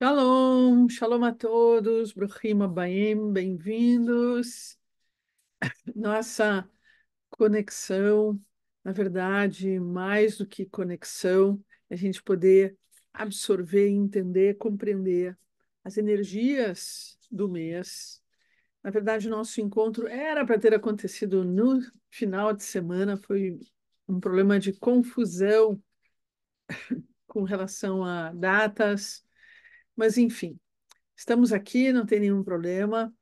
Shalom, shalom a todos, Bruhim Abaim, bem-vindos. Nossa conexão, na verdade, mais do que conexão, é a gente poder absorver, entender, compreender as energias do mês. Na verdade, nosso encontro era para ter acontecido no final de semana, foi um problema de confusão com relação a datas, mas enfim. Estamos aqui, não tem nenhum problema.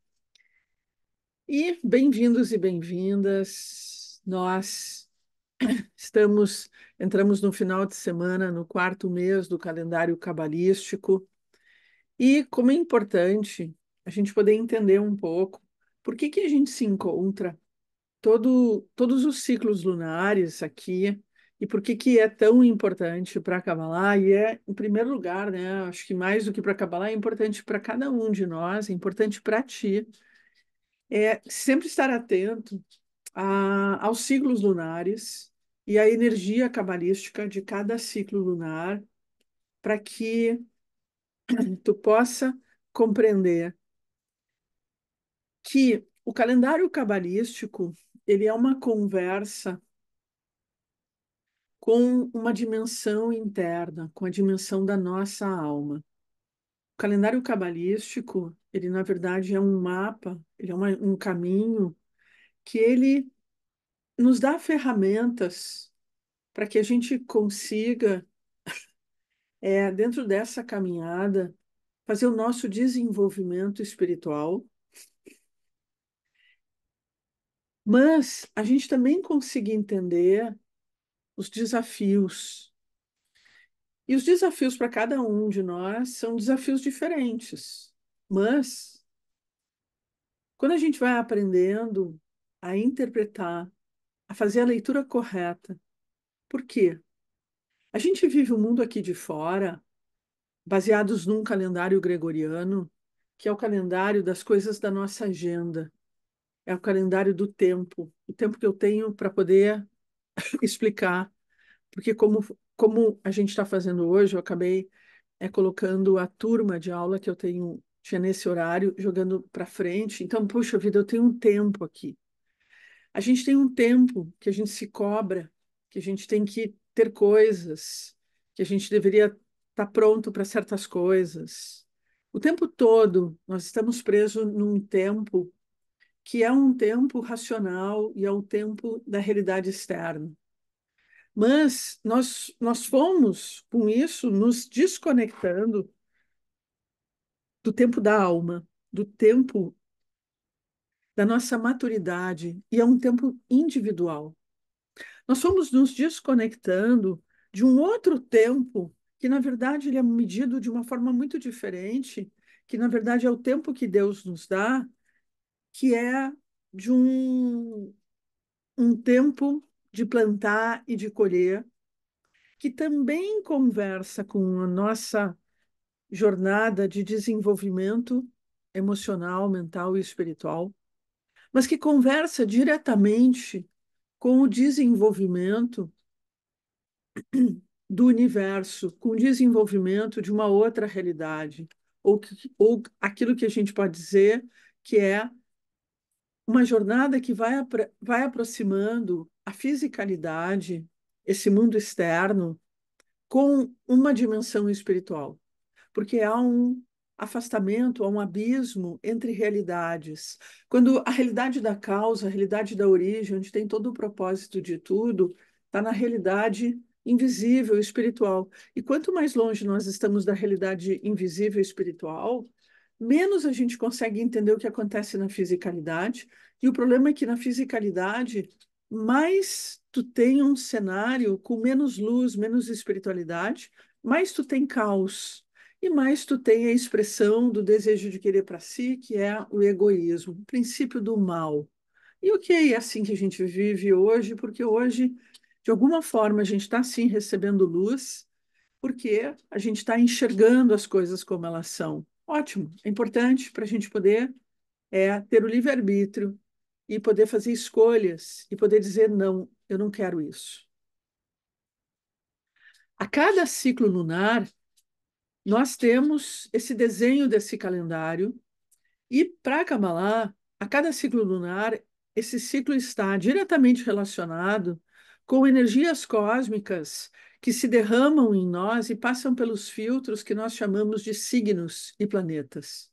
E bem-vindos e bem-vindas. Nós entramos no final de semana, no quarto mês do calendário cabalístico. E como é importante a gente poder entender um pouco por que que a gente se encontra todos os ciclos lunares aqui e por que que é tão importante para a Kabbalah. E é, em primeiro lugar, né, acho que mais do que para a Kabbalah, é importante para cada um de nós, é importante para ti sempre estar atento aos ciclos lunares e à energia cabalística de cada ciclo lunar, para que tu possa compreender que o calendário cabalístico ele é uma conversa com uma dimensão interna, com a dimensão da nossa alma. O calendário cabalístico, ele na verdade é um mapa, ele é um caminho que ele nos dá ferramentas para que a gente consiga, dentro dessa caminhada, fazer o nosso desenvolvimento espiritual, mas a gente também conseguir entender os desafios. E os desafios para cada um de nós são desafios diferentes. Mas, quando a gente vai aprendendo a interpretar, a fazer a leitura correta, por quê? A gente vive o mundo aqui de fora baseados num calendário gregoriano, que é o calendário das coisas da nossa agenda, é o calendário do tempo, o tempo que eu tenho para poder explicar, porque como a gente está fazendo hoje, eu acabei colocando a turma de aula que eu tinha nesse horário, jogando para frente, então, puxa vida, eu tenho um tempo aqui. A gente tem um tempo que a gente se cobra, que a gente tem que ter coisas, que a gente deveria estar pronto para certas coisas. O tempo todo nós estamos presos num tempo que é um tempo racional e é o tempo da realidade externa. Mas nós fomos, com isso, nos desconectando do tempo da alma, do tempo da nossa maturidade, e é um tempo individual. Nós fomos nos desconectando de um outro tempo, que na verdade ele é medido de uma forma muito diferente, que na verdade é o tempo que Deus nos dá, que é de um tempo de plantar e de colher, que também conversa com a nossa jornada de desenvolvimento emocional, mental e espiritual, mas que conversa diretamente com o desenvolvimento do universo, com o desenvolvimento de uma outra realidade, ou aquilo que a gente pode dizer que é uma jornada que vai aproximando a fisicalidade, esse mundo externo, com uma dimensão espiritual, porque há um afastamento, há um abismo entre realidades. Quando a realidade da causa, a realidade da origem, onde tem todo o propósito de tudo, está na realidade invisível, espiritual. E quanto mais longe nós estamos da realidade invisível espiritual, menos a gente consegue entender o que acontece na fisicalidade. E o problema é que na fisicalidade, mais tu tem um cenário com menos luz, menos espiritualidade, mais tu tem caos. E mais tu tem a expressão do desejo de querer para si, que é o egoísmo, o princípio do mal. E o que é assim que a gente vive hoje, porque hoje, de alguma forma, a gente está sim recebendo luz, porque a gente está enxergando as coisas como elas são. Ótimo, é importante para a gente poder ter o livre-arbítrio e poder fazer escolhas e poder dizer não, eu não quero isso. A cada ciclo lunar, nós temos esse desenho desse calendário e para Kabbalah, a cada ciclo lunar, esse ciclo está diretamente relacionado com energias cósmicas que se derramam em nós e passam pelos filtros que nós chamamos de signos e planetas.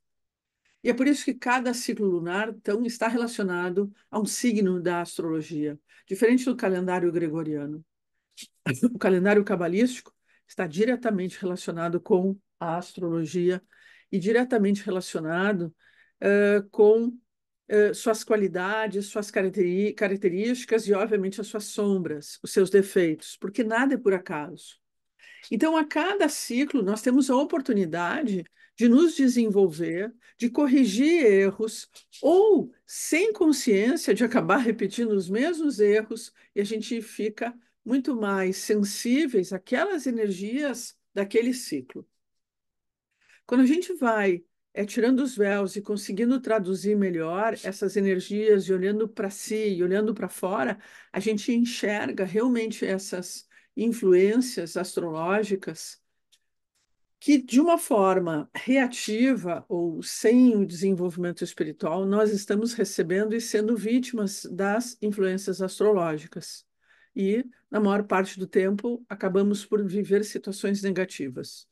E é por isso que cada ciclo lunar, então, está relacionado a um signo da astrologia, diferente do calendário gregoriano. O calendário cabalístico está diretamente relacionado com a astrologia e diretamente relacionado com suas qualidades, suas características e, obviamente, as suas sombras, os seus defeitos, porque nada é por acaso. Então, a cada ciclo, nós temos a oportunidade de nos desenvolver, de corrigir erros, ou, sem consciência, de acabar repetindo os mesmos erros, e a gente fica muito mais sensíveis àquelas energias daquele ciclo. Quando a gente vai tirando os véus e conseguindo traduzir melhor essas energias e olhando para si e olhando para fora, a gente enxerga realmente essas influências astrológicas que, de uma forma reativa ou sem o desenvolvimento espiritual, nós estamos recebendo e sendo vítimas das influências astrológicas. E, na maior parte do tempo, acabamos por viver situações negativas.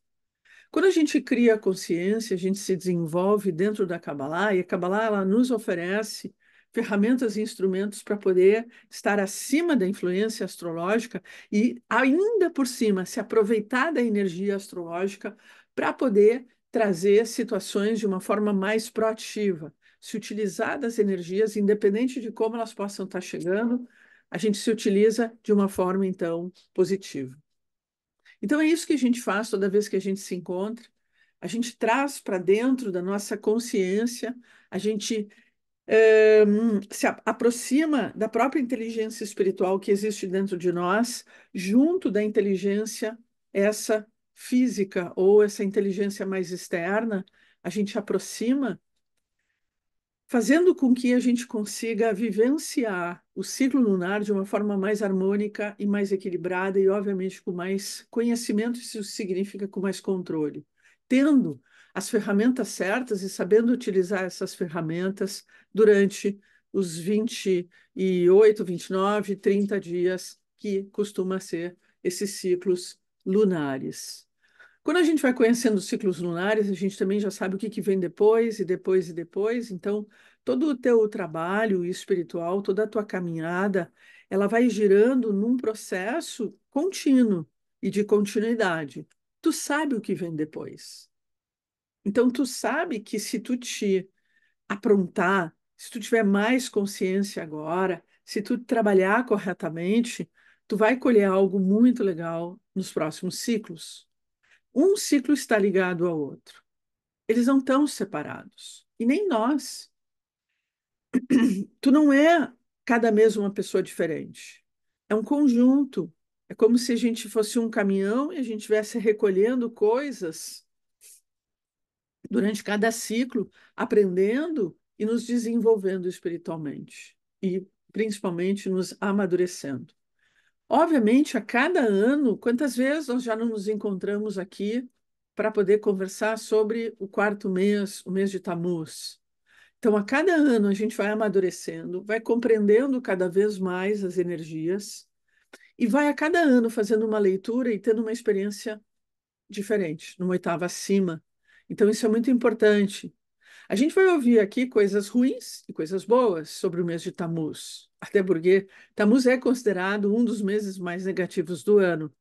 Quando a gente cria a consciência, a gente se desenvolve dentro da Kabbalah, e a Kabbalah ela nos oferece ferramentas e instrumentos para poder estar acima da influência astrológica e, ainda por cima, se aproveitar da energia astrológica para poder trazer situações de uma forma mais proativa, se utilizar das energias, independente de como elas possam estar chegando, a gente se utiliza de uma forma, então, positiva. Então, é isso que a gente faz toda vez que a gente se encontra. A gente traz para dentro da nossa consciência, a gente se aproxima da própria inteligência espiritual que existe dentro de nós, junto da inteligência, essa física ou essa inteligência mais externa, a gente aproxima fazendo com que a gente consiga vivenciar o ciclo lunar de uma forma mais harmônica e mais equilibrada e, obviamente, com mais conhecimento, isso significa com mais controle. Tendo as ferramentas certas e sabendo utilizar essas ferramentas durante os 28, 29, 30 dias que costuma ser esses ciclos lunares. Quando a gente vai conhecendo os ciclos lunares, a gente também já sabe o que que vem depois e depois e depois. Então, todo o teu trabalho espiritual, toda a tua caminhada, ela vai girando num processo contínuo e de continuidade. Tu sabe o que vem depois. Então, tu sabe que se tu te aprontar, se tu tiver mais consciência agora, se tu trabalhar corretamente, tu vai colher algo muito legal nos próximos ciclos. Um ciclo está ligado ao outro. Eles não estão separados. E nem nós. Tu não é cada mês uma pessoa diferente. É um conjunto. É como se a gente fosse um caminhão e a gente estivesse recolhendo coisas durante cada ciclo, aprendendo e nos desenvolvendo espiritualmente. E principalmente nos amadurecendo. Obviamente, a cada ano, quantas vezes nós já não nos encontramos aqui para poder conversar sobre o quarto mês, o mês de Tammuz? Então, a cada ano a gente vai amadurecendo, vai compreendendo cada vez mais as energias e vai a cada ano fazendo uma leitura e tendo uma experiência diferente, numa oitava acima. Então, isso é muito importante. A gente vai ouvir aqui coisas ruins e coisas boas sobre o mês de Tammuz, até porque Tammuz é considerado um dos meses mais negativos do ano.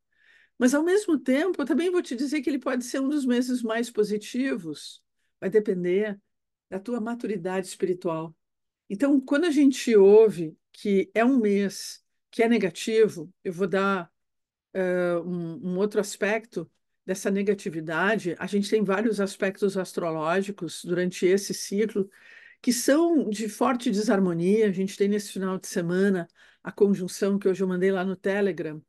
Mas, ao mesmo tempo, eu também vou te dizer que ele pode ser um dos meses mais positivos. Vai depender da tua maturidade espiritual. Então, quando a gente ouve que é um mês que é negativo, eu vou dar um outro aspecto dessa negatividade. A gente tem vários aspectos astrológicos durante esse ciclo que são de forte desarmonia. A gente tem nesse final de semana a conjunção que hoje eu mandei lá no Telegram,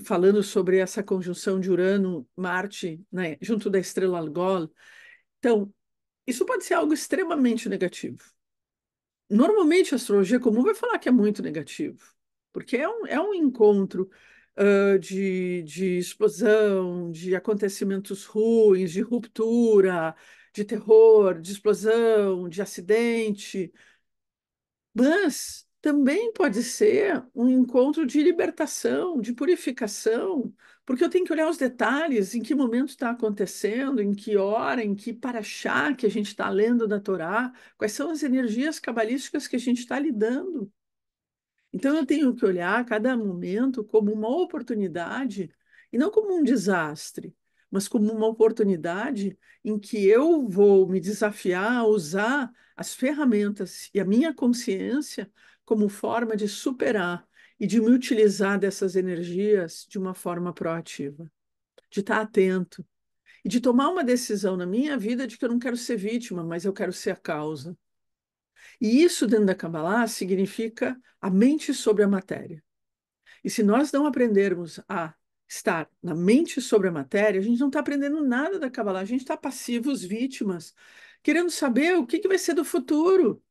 falando sobre essa conjunção de Urano-Marte, né, junto da estrela Algol. Então, isso pode ser algo extremamente negativo. Normalmente a astrologia comum vai falar que é muito negativo, porque é um encontro. de explosão, de acontecimentos ruins, de ruptura, de terror, de explosão, de acidente, mas também pode ser um encontro de libertação, de purificação, porque eu tenho que olhar os detalhes, em que momento está acontecendo, em que hora, em que paraxá que a gente está lendo da Torá, quais são as energias cabalísticas que a gente está lidando. Então, eu tenho que olhar cada momento como uma oportunidade, e não como um desastre, mas como uma oportunidade em que eu vou me desafiar a usar as ferramentas e a minha consciência como forma de superar e de me utilizar dessas energias de uma forma proativa, de estar atento e de tomar uma decisão na minha vida de que eu não quero ser vítima, mas eu quero ser a causa. E isso, dentro da Kabbalah, significa a mente sobre a matéria. E se nós não aprendermos a estar na mente sobre a matéria, a gente não está aprendendo nada da Kabbalah, a gente está passivos, vítimas, querendo saber o que vai ser do futuro.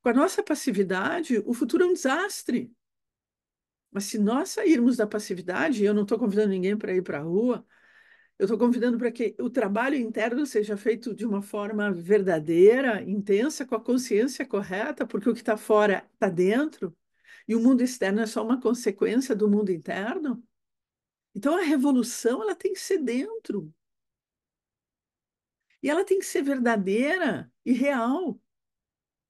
Com a nossa passividade, o futuro é um desastre. Mas se nós sairmos da passividade, e eu não estou convidando ninguém para ir para a rua, eu estou convidando para que o trabalho interno seja feito de uma forma verdadeira, intensa, com a consciência correta, porque o que está fora está dentro, e o mundo externo é só uma consequência do mundo interno. Então a revolução ela tem que ser dentro, e ela tem que ser verdadeira e real.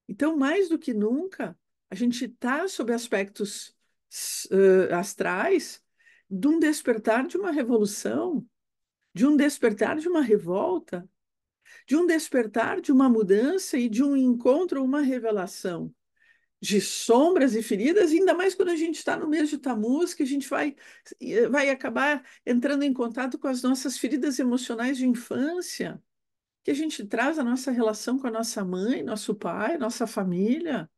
Então, mais do que nunca, a gente está sob aspectos astrais de um despertar de uma revolução, de um despertar de uma revolta, de um despertar, de uma mudança e de um encontro, uma revelação de sombras e feridas, ainda mais quando a gente está no mês de Tammuz, que a gente vai acabar entrando em contato com as nossas feridas emocionais de infância, que a gente traz a nossa relação com a nossa mãe, nosso pai, nossa família.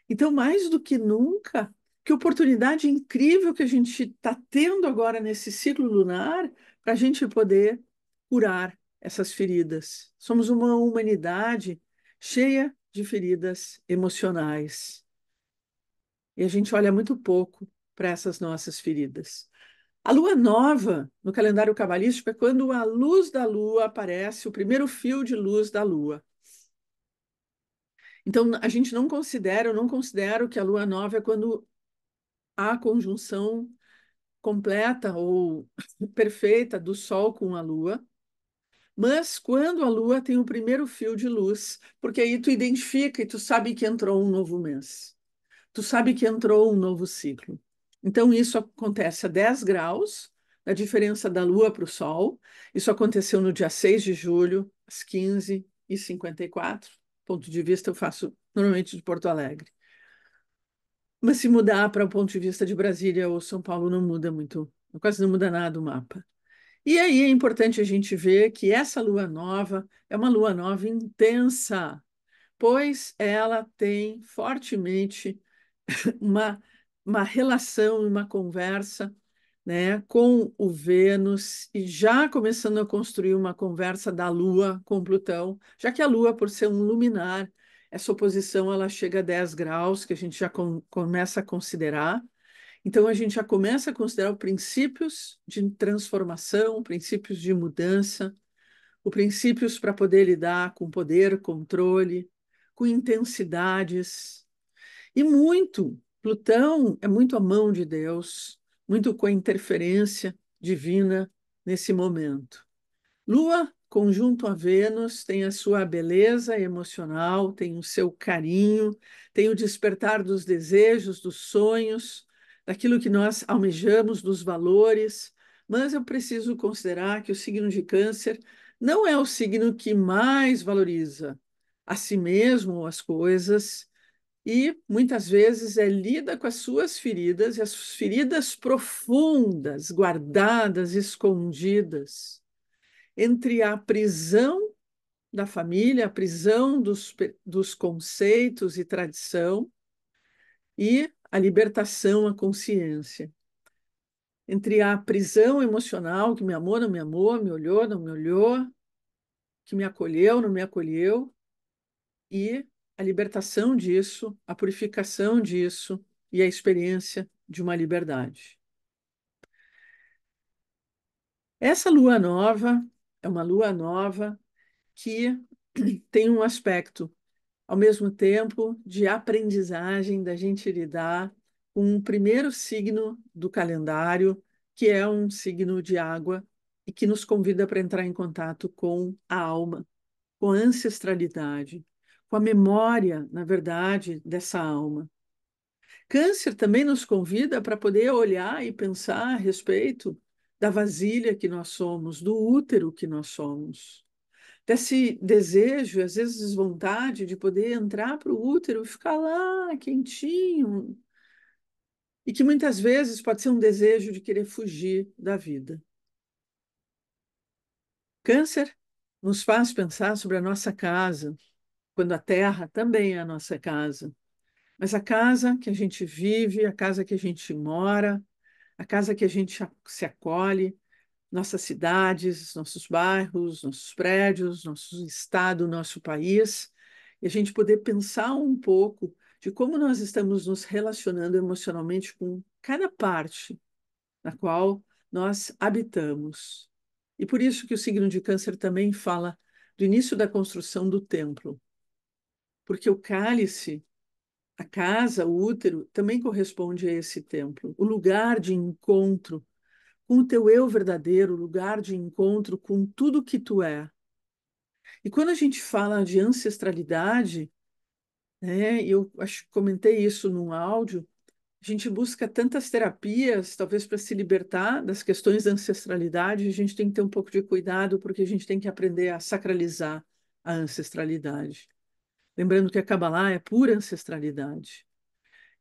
Então, mais do que nunca, que oportunidade incrível que a gente está tendo agora nesse ciclo lunar para a gente poder curar essas feridas. Somos uma humanidade cheia de feridas emocionais e a gente olha muito pouco para essas nossas feridas. A lua nova no calendário cabalístico é quando a luz da lua aparece, o primeiro fio de luz da lua. Então, a gente não considera, eu não considero que a lua nova é quando há conjunção completa ou perfeita do Sol com a Lua, mas quando a Lua tem o primeiro fio de luz, porque aí tu identifica e tu sabe que entrou um novo mês, tu sabe que entrou um novo ciclo. Então, isso acontece a 10 graus, a diferença da Lua para o Sol. Isso aconteceu no dia 6 de julho, às 15h54. Ponto de vista, eu faço normalmente de Porto Alegre. Mas se mudar para o ponto de vista de Brasília ou São Paulo, não muda muito, quase não muda nada o mapa. E aí é importante a gente ver que essa lua nova é uma lua nova intensa, pois ela tem fortemente uma, uma relação, uma conversa, né, com o Vênus e já começando a construir uma conversa da Lua com Plutão, já que a Lua, por ser um luminar, essa oposição ela chega a 10 graus, que a gente já começa a considerar. Então, a gente já começa a considerar os princípios de transformação, princípios de mudança, os princípios para poder lidar com poder, controle, com intensidades. E muito, Plutão é muito a mão de Deus, muito com a interferência divina nesse momento. Lua, conjunto a Vênus, tem a sua beleza emocional, tem o seu carinho, tem o despertar dos desejos, dos sonhos, daquilo que nós almejamos, dos valores. Mas eu preciso considerar que o signo de Câncer não é o signo que mais valoriza a si mesmo ou as coisas, e muitas vezes lida com as suas feridas e as feridas profundas, guardadas, escondidas entre a prisão da família, a prisão dos conceitos e tradição e a libertação, a consciência. Entre a prisão emocional, que me amou, não me amou, me olhou, não me olhou, que me acolheu, não me acolheu, e a libertação disso, a purificação disso e a experiência de uma liberdade. Essa lua nova é uma lua nova que tem um aspecto, ao mesmo tempo, de aprendizagem da gente lidar com o primeiro signo do calendário, que é um signo de água e que nos convida para entrar em contato com a alma, com a ancestralidade, com a memória, na verdade, dessa alma. Câncer também nos convida para poder olhar e pensar a respeito da vasilha que nós somos, do útero que nós somos, desse desejo, às vezes vontade de poder entrar para o útero e ficar lá quentinho, e que muitas vezes pode ser um desejo de querer fugir da vida. Câncer nos faz pensar sobre a nossa casa, quando a terra também é a nossa casa. Mas a casa que a gente vive, a casa que a gente mora, a casa que a gente se acolhe, nossas cidades, nossos bairros, nossos prédios, nosso estado, nosso país, e a gente poder pensar um pouco de como nós estamos nos relacionando emocionalmente com cada parte na qual nós habitamos. E por isso que o signo de Câncer também fala do início da construção do templo, porque o cálice, a casa, o útero, também corresponde a esse templo, o lugar de encontro com o teu eu verdadeiro, o lugar de encontro com tudo que tu é. E quando a gente fala de ancestralidade, né, eu acho que comentei isso num áudio, a gente busca tantas terapias, talvez para se libertar das questões da ancestralidade, a gente tem que ter um pouco de cuidado, porque a gente tem que aprender a sacralizar a ancestralidade. Lembrando que a Kabbalah é pura ancestralidade.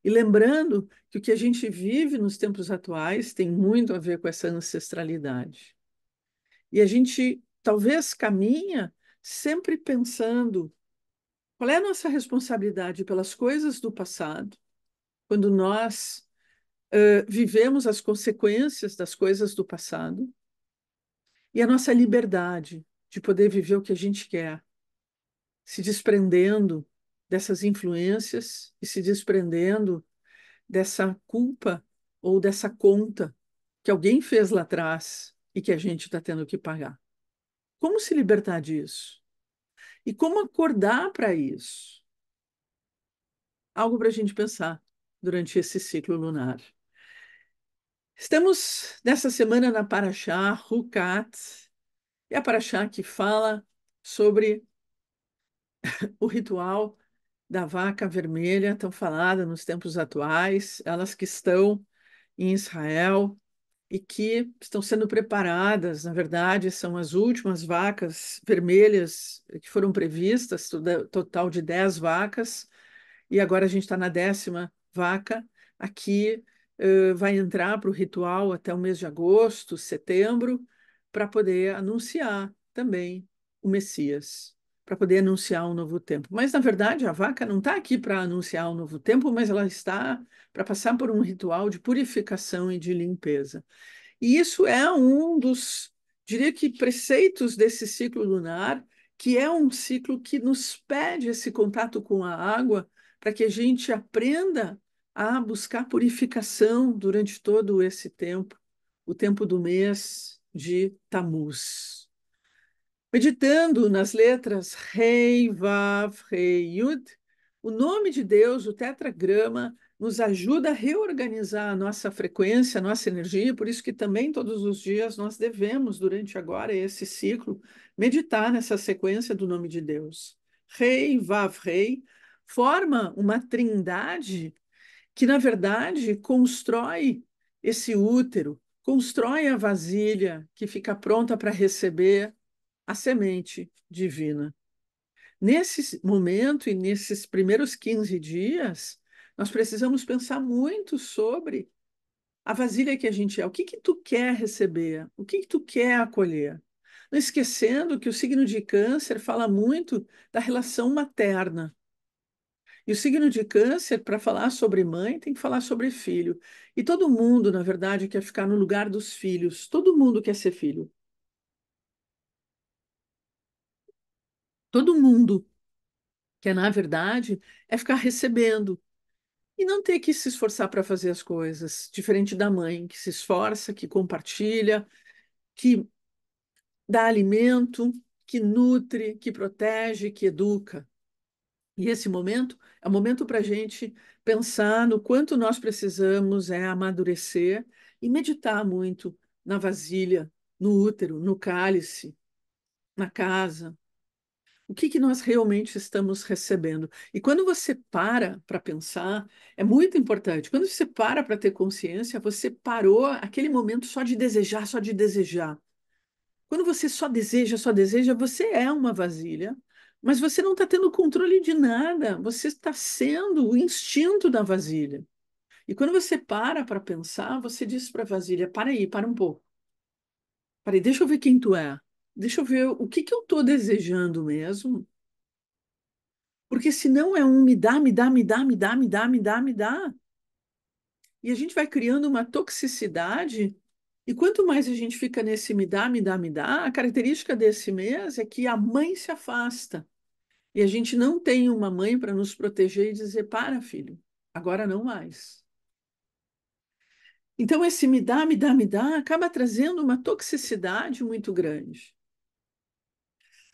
E lembrando que o que a gente vive nos tempos atuais tem muito a ver com essa ancestralidade. E a gente talvez caminha sempre pensando qual é a nossa responsabilidade pelas coisas do passado, quando nós vivemos as consequências das coisas do passado, e a nossa liberdade de poder viver o que a gente quer, se desprendendo dessas influências e se desprendendo dessa culpa ou dessa conta que alguém fez lá atrás e que a gente está tendo que pagar. Como se libertar disso? E como acordar para isso? Algo para a gente pensar durante esse ciclo lunar. Estamos nessa semana na Paraxá Hukat, é a Paraxá que fala sobre o ritual da vaca vermelha, tão falada nos tempos atuais, elas que estão em Israel e que estão sendo preparadas, na verdade, são as últimas vacas vermelhas que foram previstas, total de 10 vacas, e agora a gente está na 10ª vaca. Aqui vai entrar para o ritual até o mês de agosto, setembro, para poder anunciar também o Messias, para poder anunciar um novo tempo. Mas, na verdade, a vaca não está aqui para anunciar um novo tempo, mas ela está para passar por um ritual de purificação e de limpeza. E isso é um dos, diria que, preceitos desse ciclo lunar, que é um ciclo que nos pede esse contato com a água, para que a gente aprenda a buscar purificação durante todo esse tempo, o tempo do mês de Tammuz. Meditando nas letras Rei, Vav, Rei, Yud, o nome de Deus, o tetragrama, nos ajuda a reorganizar a nossa frequência, a nossa energia, por isso que também todos os dias nós devemos, durante agora esse ciclo, meditar nessa sequência do nome de Deus. Rei, Vav, Rei, forma uma trindade que, na verdade, constrói esse útero, constrói a vasilha que fica pronta para receber a semente divina. Nesse momento e nesses primeiros 15 dias, nós precisamos pensar muito sobre a vasilha que a gente é. O que que tu quer receber? O que que tu quer acolher? Não esquecendo que o signo de Câncer fala muito da relação materna. E o signo de Câncer, para falar sobre mãe, tem que falar sobre filho. E todo mundo, na verdade, quer ficar no lugar dos filhos. Todo mundo quer ser filho. Todo mundo quer, na verdade, é ficar recebendo e não ter que se esforçar para fazer as coisas, diferente da mãe, que se esforça, que compartilha. que dá alimento, que nutre, que protege, que educa. E esse momento é um momento para a gente pensar no quanto nós precisamos amadurecer e meditar muito na vasilha, no útero, no cálice, na casa. O que que nós realmente estamos recebendo? E quando você para pensar, é muito importante. Quando você para ter consciência, você parou aquele momento só de desejar, só de desejar. Quando você só deseja, você é uma vasilha, mas você não está tendo controle de nada. Você está sendo o instinto da vasilha. E quando você para pensar, você diz para a vasilha: para aí, para um pouco. Para aí, deixa eu ver quem tu é. Deixa eu ver o que que eu estou desejando mesmo. Porque senão é um me dá, me dá, me dá, me dá, me dá, me dá, me dá. E a gente vai criando uma toxicidade. E quanto mais a gente fica nesse me dá, me dá, me dá, a característica desse mês é que a mãe se afasta. E a gente não tem uma mãe para nos proteger e dizer: para, filho, agora não mais. Então, esse me dá, me dá, me dá, acaba trazendo uma toxicidade muito grande.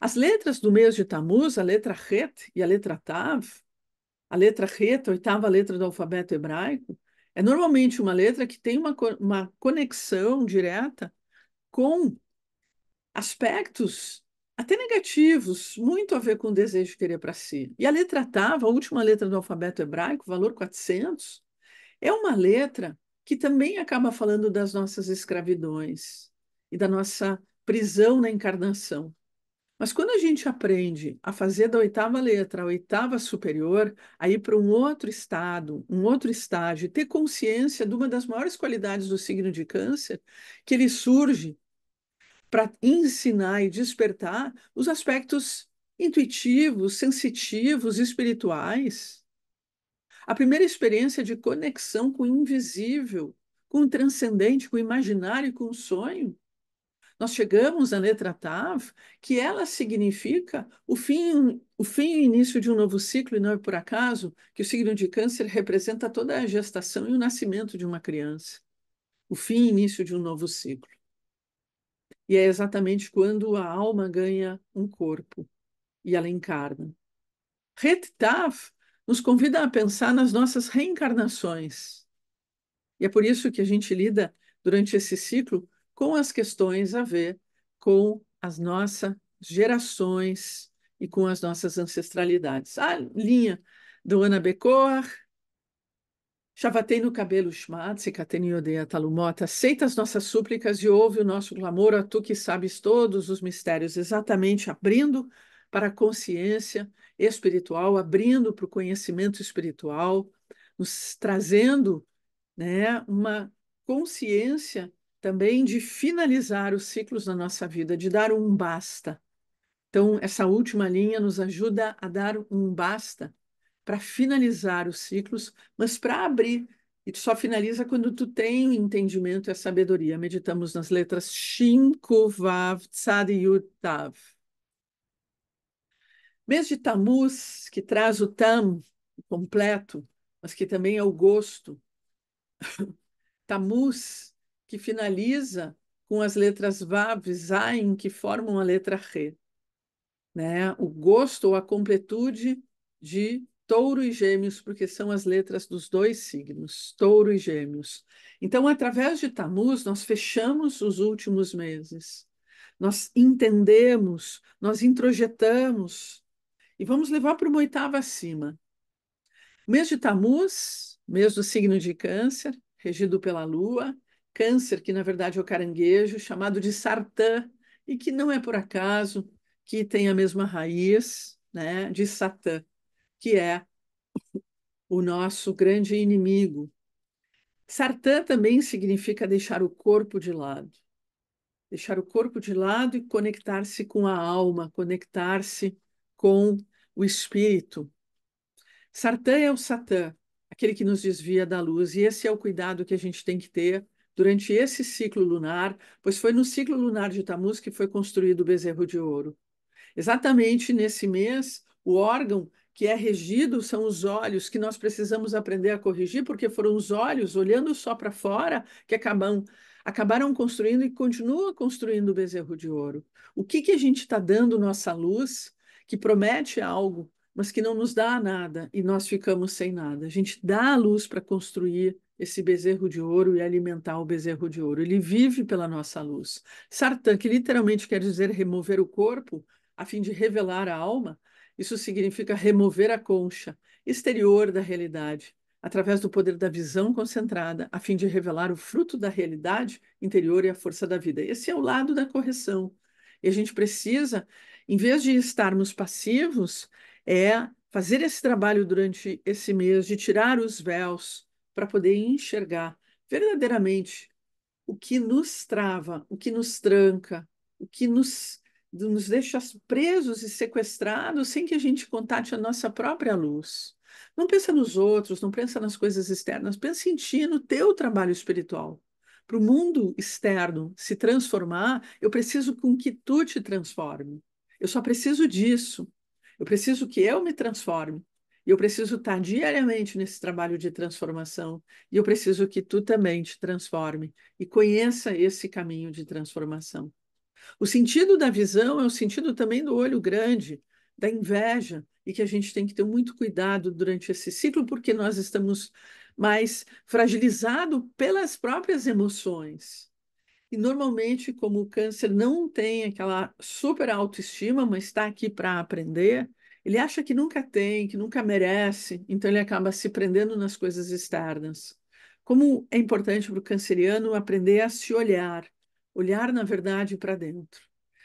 As letras do mês de Tammuz, a letra Het e a letra Tav, a letra Het, a oitava letra do alfabeto hebraico, é normalmente uma letra que tem uma conexão direta com aspectos até negativos, muito a ver com o desejo de querer para si. E a letra Tav, a última letra do alfabeto hebraico, valor 400, é uma letra que também acaba falando das nossas escravidões e da nossa prisão na encarnação. Mas quando a gente aprende a fazer da oitava letra a oitava superior, a ir para um outro estado, um outro estágio, e ter consciência de uma das maiores qualidades do signo de Câncer, que ele surge para ensinar e despertar os aspectos intuitivos, sensitivos, espirituais. A primeira experiência de conexão com o invisível, com o transcendente, com o imaginário e com o sonho. Nós chegamos à letra Tav, que ela significa o fim e início de um novo ciclo, e não é por acaso que o signo de Câncer representa toda a gestação e o nascimento de uma criança. O fim e início de um novo ciclo. E é exatamente quando a alma ganha um corpo e ela encarna. Het Tav nos convida a pensar nas nossas reencarnações. E é por isso que a gente lida durante esse ciclo com as questões a ver com as nossas gerações e com as nossas ancestralidades. A linha do Ana Becor, Chavatei no cabelo Shmat, Sikateni Odeia Talumot, aceita as nossas súplicas e ouve o nosso clamor, a tu que sabes todos os mistérios, exatamente abrindo para a consciência espiritual, abrindo para o conhecimento espiritual, nos trazendo, né, uma consciência também de finalizar os ciclos da nossa vida, de dar um basta. Então, essa última linha nos ajuda a dar um basta para finalizar os ciclos, mas para abrir. E tu só finaliza quando tu tem o entendimento e a sabedoria. Meditamos nas letras Shin, Kuv, Vav, Tzad e Yud, Tav. Mês de Tammuz, que traz o tam completo, mas que também é o gosto. Tammuz, que finaliza com as letras Vav, Zain, que formam a letra Re, né? O gosto ou a completude de Touro e Gêmeos, porque são as letras dos dois signos, Touro e Gêmeos. Então, através de Tammuz, nós fechamos os últimos meses, nós entendemos, nós introjetamos e vamos levar para uma oitava acima. Mês de Tammuz, mês do signo de Câncer, regido pela Lua, Câncer, que na verdade é o caranguejo, chamado de Sartã, e que não é por acaso que tem a mesma raiz, né, de Satã, que é o nosso grande inimigo. Sartã também significa deixar o corpo de lado. Deixar o corpo de lado e conectar-se com a alma, conectar-se com o espírito. Sartã é o Satã, aquele que nos desvia da luz, e esse é o cuidado que a gente tem que ter durante esse ciclo lunar, pois foi no ciclo lunar de Tammuz que foi construído o bezerro de ouro. Exatamente nesse mês, o órgão que é regido são os olhos, que nós precisamos aprender a corrigir, porque foram os olhos, olhando só para fora, que acabaram construindo e continuam construindo o bezerro de ouro. O que que a gente está dando nossa luz, que promete algo, mas que não nos dá nada e nós ficamos sem nada? A gente dá a luz para construir esse bezerro de ouro e alimentar o bezerro de ouro. Ele vive pela nossa luz. Sartan, que literalmente quer dizer remover o corpo, a fim de revelar a alma, isso significa remover a concha exterior da realidade, através do poder da visão concentrada, a fim de revelar o fruto da realidade interior e a força da vida. Esse é o lado da correção. E a gente precisa, em vez de estarmos passivos, fazer esse trabalho durante esse mês de tirar os véus para poder enxergar verdadeiramente o que nos trava, o que nos tranca, o que nos deixa presos e sequestrados sem que a gente contate a nossa própria luz. Não pensa nos outros, não pensa nas coisas externas, pensa em ti, no teu trabalho espiritual. Para o mundo externo se transformar, eu preciso com que tu te transforme. Eu só preciso disso. Eu preciso que eu me transforme. E eu preciso estar diariamente nesse trabalho de transformação. E eu preciso que tu também te transforme e conheça esse caminho de transformação. O sentido da visão é o sentido também do olho grande, da inveja, e que a gente tem que ter muito cuidado durante esse ciclo, porque nós estamos mais fragilizados pelas próprias emoções. E normalmente, como o câncer não tem aquela super autoestima, mas está aqui para aprender, ele acha que nunca tem, que nunca merece, então ele acaba se prendendo nas coisas externas. Como é importante para o canceriano aprender a se olhar, olhar na verdade para dentro.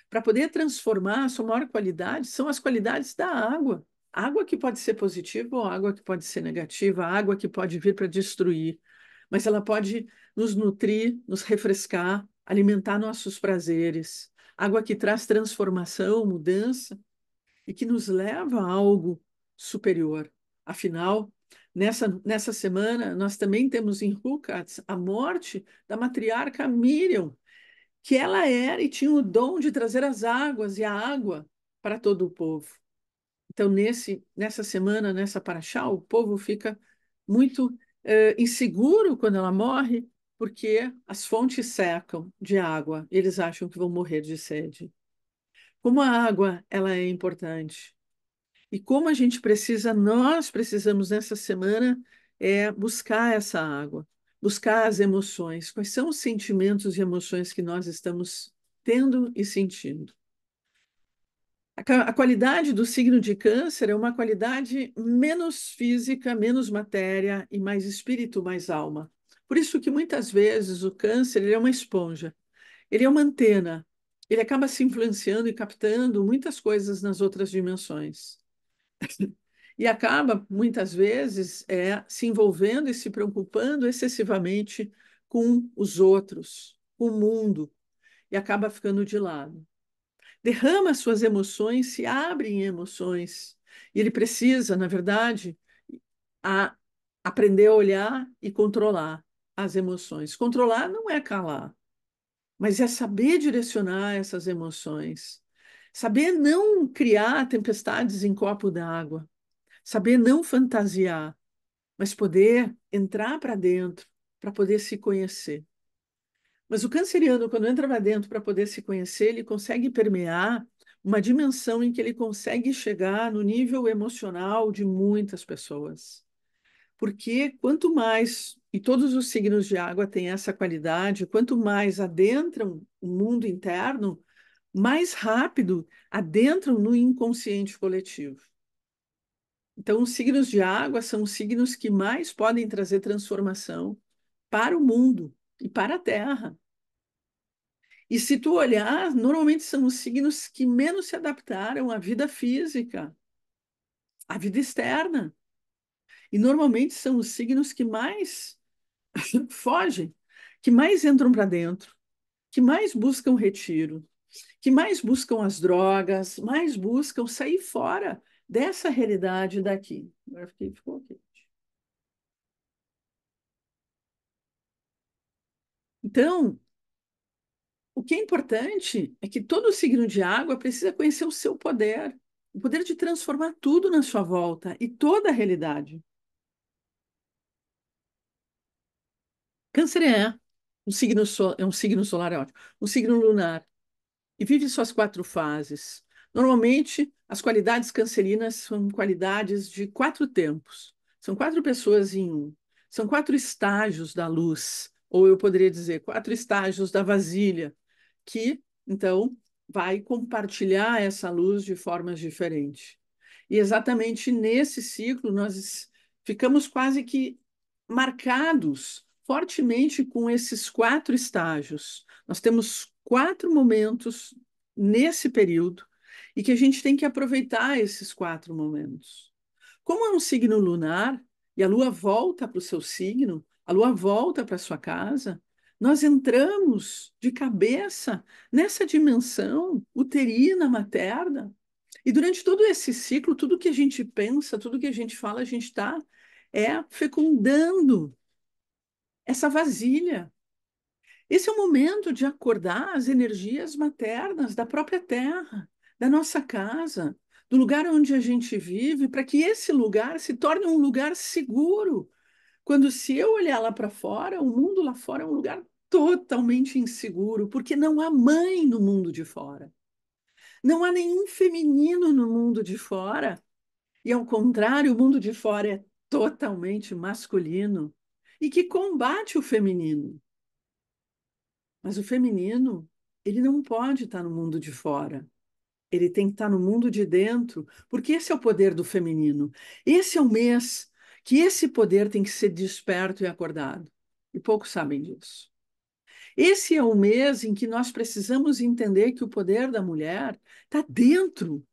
Para poder transformar, a sua maior qualidade são as qualidades da água. Água que pode ser positiva ou água que pode ser negativa, água que pode vir para destruir, mas ela pode nos nutrir, nos refrescar, alimentar nossos prazeres. Água que traz transformação, mudança e que nos leva a algo superior. Afinal, nessa semana, nós também temos em Hukats a morte da matriarca Miriam, que ela era e tinha o dom de trazer as águas e a água para todo o povo. Então, nessa semana, nessa paraxá, o povo fica muito inseguro quando ela morre, porque as fontes secam de água, e eles acham que vão morrer de sede. Como a água ela é importante e como a gente precisa, nós precisamos nessa semana buscar essa água, buscar as emoções. Quais são os sentimentos e emoções que nós estamos tendo e sentindo? A qualidade do signo de câncer é uma qualidade menos física, menos matéria e mais espírito, mais alma. Por isso que muitas vezes o câncer ele é uma esponja, ele é uma antena, ele acaba se influenciando e captando muitas coisas nas outras dimensões. E acaba, muitas vezes, se envolvendo e se preocupando excessivamente com os outros, com o mundo, e acaba ficando de lado. Derrama suas emoções, se abre em emoções. E ele precisa, na verdade, a, aprender a olhar e controlar as emoções. Controlar não é calar, mas é saber direcionar essas emoções. Saber não criar tempestades em copo d'água. Saber não fantasiar, mas poder entrar para dentro para poder se conhecer. Mas o canceriano, quando entra para dentro para poder se conhecer, ele consegue permear uma dimensão em que ele consegue chegar no nível emocional de muitas pessoas. Porque quanto mais, e todos os signos de água têm essa qualidade, quanto mais adentram o mundo interno, mais rápido adentram no inconsciente coletivo. Então, os signos de água são os signos que mais podem trazer transformação para o mundo e para a Terra. E se tu olhar, normalmente são os signos que menos se adaptaram à vida física, à vida externa. E normalmente são os signos que mais fogem, que mais entram para dentro, que mais buscam retiro, que mais buscam as drogas, mais buscam sair fora dessa realidade daqui. Agora ficou aqui. Então, o que é importante é que todo signo de água precisa conhecer o poder de transformar tudo na sua volta e toda a realidade. Câncer é. É um signo solar, é ótimo. Um signo lunar. E vive suas quatro fases. Normalmente, as qualidades cancerinas são qualidades de quatro tempos. São quatro pessoas em um. São quatro estágios da luz, ou eu poderia dizer, quatro estágios da vasilha, que, então, vai compartilhar essa luz de formas diferentes. E exatamente nesse ciclo, nós ficamos quase que marcados fortemente com esses quatro estágios. Nós temos quatro momentos nesse período e que a gente tem que aproveitar esses quatro momentos. Como é um signo lunar e a lua volta para o seu signo, a lua volta para a sua casa, nós entramos de cabeça nessa dimensão uterina, materna. E durante todo esse ciclo, tudo que a gente pensa, tudo que a gente fala, a gente está fecundando essa vasilha. Esse é o momento de acordar as energias maternas da própria terra, da nossa casa, do lugar onde a gente vive, para que esse lugar se torne um lugar seguro. Quando se eu olhar lá para fora, o mundo lá fora é um lugar totalmente inseguro, porque não há mãe no mundo de fora. Não há nenhum feminino no mundo de fora. E ao contrário, o mundo de fora é totalmente masculino e que combate o feminino. Mas o feminino, ele não pode estar no mundo de fora. Ele tem que estar no mundo de dentro, porque esse é o poder do feminino. Esse é o mês que esse poder tem que ser desperto e acordado. E poucos sabem disso. Esse é o mês em que nós precisamos entender que o poder da mulher está dentro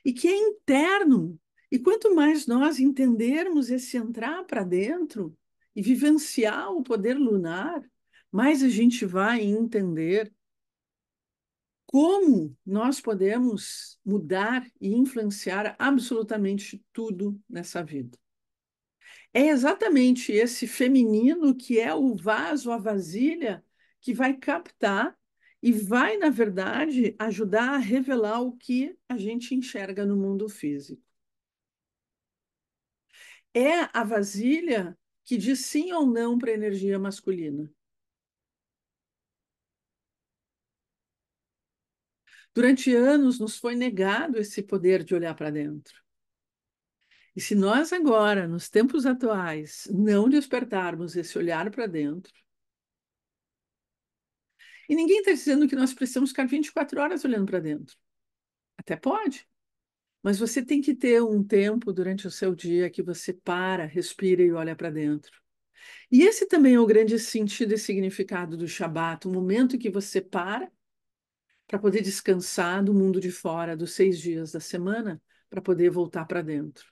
e que é interno. E quanto mais nós entendermos esse entrar para dentro e vivenciar o poder lunar, mais a gente vai entender como nós podemos mudar e influenciar absolutamente tudo nessa vida. É exatamente esse feminino que é o vaso, a vasilha, que vai captar e vai, na verdade, ajudar a revelar o que a gente enxerga no mundo físico. É a vasilha que diz sim ou não para a energia masculina. Durante anos nos foi negado esse poder de olhar para dentro. E se nós agora, nos tempos atuais, não despertarmos esse olhar para dentro, e ninguém está dizendo que nós precisamos ficar 24 horas olhando para dentro. Até pode, mas você tem que ter um tempo durante o seu dia que você para, respira e olha para dentro. E esse também é o grande sentido e significado do Shabat, o momento em que você para poder descansar do mundo de fora, dos 6 dias da semana, para poder voltar para dentro.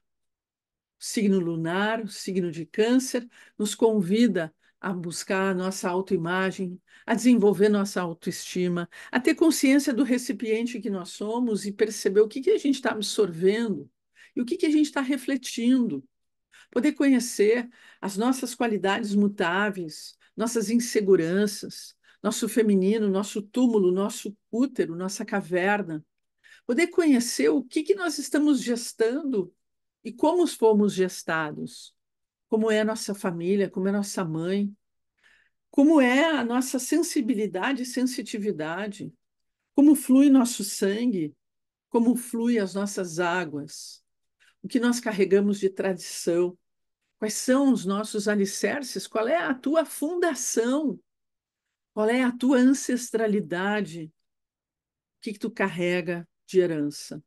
O signo lunar, o signo de Câncer, nos convida a buscar a nossa autoimagem, a desenvolver nossa autoestima, a ter consciência do recipiente que nós somos e perceber o que a gente está absorvendo e o que a gente está refletindo. Poder conhecer as nossas qualidades mutáveis, nossas inseguranças, nosso feminino, nosso túmulo, nosso útero, nossa caverna. Poder conhecer o que nós estamos gestando e como fomos gestados, como é a nossa família, como é a nossa mãe, como é a nossa sensibilidade e sensitividade, como flui nosso sangue, como flui as nossas águas, o que nós carregamos de tradição, quais são os nossos alicerces, qual é a tua fundação, qual é a tua ancestralidade, o que tu carrega de herança.